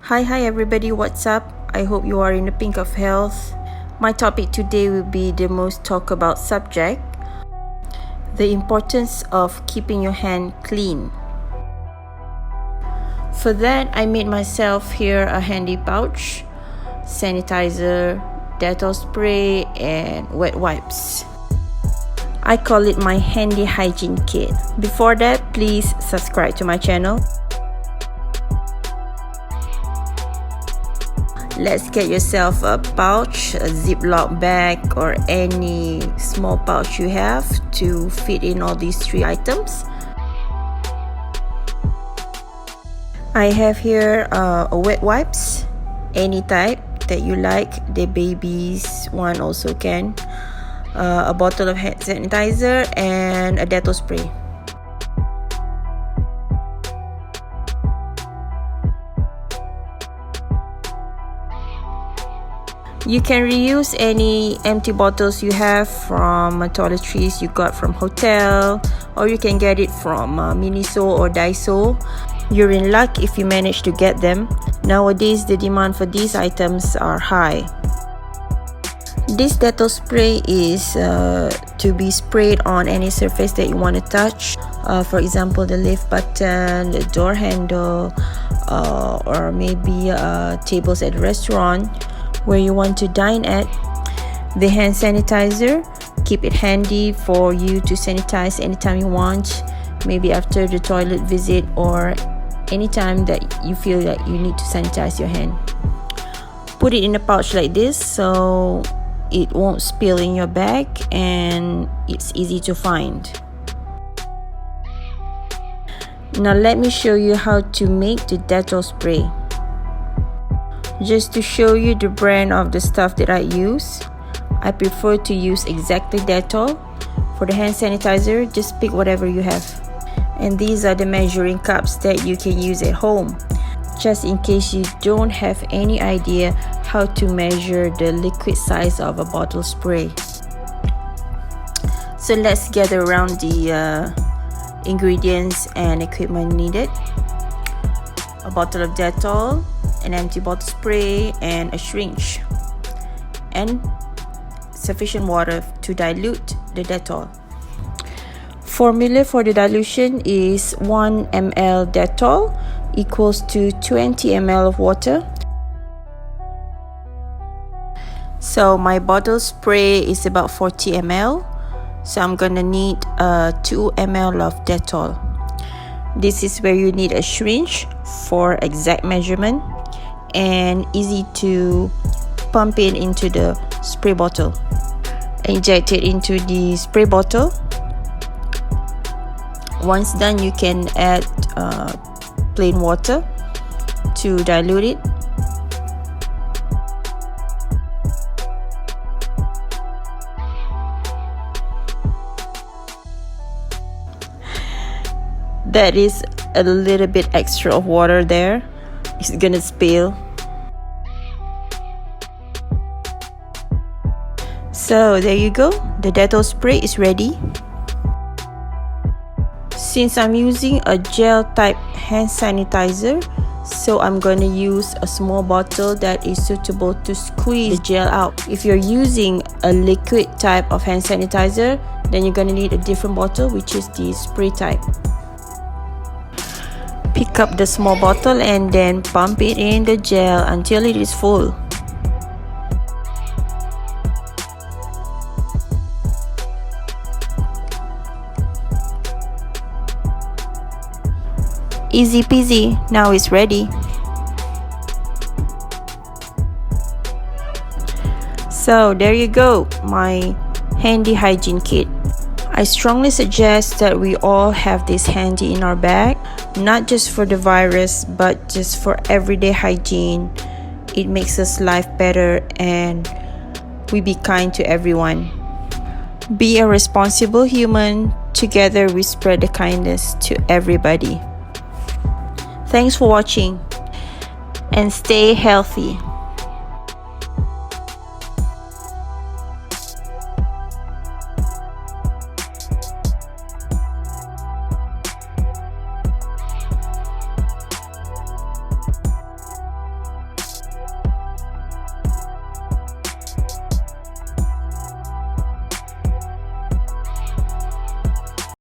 Hi everybody, what's up? I hope you are in the pink of health. My topic today will be the most talked about subject, the importance of keeping your hand clean. For that, I made myself here a handy pouch, sanitizer, Dettol spray, and wet wipes. I call it my handy hygiene kit. Before that, please subscribe to my channel. Let's get yourself a pouch, a Ziploc bag, or any small pouch you have to fit in all these 3 items. I have here a wet wipes, any type that you like. The baby's one also can. A bottle of hand sanitizer and a Dettol spray. You can reuse any empty bottles you have from toiletries you got from hotel, or you can get it from Miniso or Daiso. You're in luck if you manage to get them. Nowadays, the demand for these items are high. This Dettol spray is to be sprayed on any surface that you want to touch. For example, the lift button, the door handle, or maybe tables at a restaurant where you want to dine at. The hand sanitizer, keep it handy for you to sanitize anytime you want, maybe after the toilet visit or anytime that you feel that you need to sanitize your hand. Put it in a pouch like this so it won't spill in your bag and it's easy to find. Now let me show you how to make the Dettol spray. Just to show you the brand of the stuff that I use, I prefer to use exactly Dettol. For the hand sanitizer, just pick whatever you have. And these are the measuring cups that you can use at home, just in case you don't have any idea how to measure the liquid size of a bottle spray. So let's gather around the ingredients and equipment needed. A bottle of Dettol, an empty bottle spray, and a syringe, and sufficient water to dilute the Dettol. Formula for the dilution is 1 ml Dettol equals to 20 ml of water. So my bottle spray is about 40 ml, so I'm gonna need 2 ml of Dettol. This is where you need a syringe for exact measurement and easy to pump it into the spray bottle. Inject it into the spray bottle. Once done, you can add plain water to dilute it. That is a little bit extra of water there. It's gonna spill. So there you go, the Dettol spray is ready. Since I'm using a gel type hand sanitizer, so I'm gonna use a small bottle that is suitable to squeeze the gel out. If you're using a liquid type of hand sanitizer, then you're gonna need a different bottle, which is the spray type. Pick up the small bottle and then pump it in the gel until it is full. Easy peasy, now it's ready. So there you go, my handy hygiene kit. I strongly suggest that we all have this handy in our bag, not just for the virus, but just for everyday hygiene. It makes us life better and we be kind to everyone. Be a responsible human. Together we spread the kindness to everybody. Thanks for watching and stay healthy.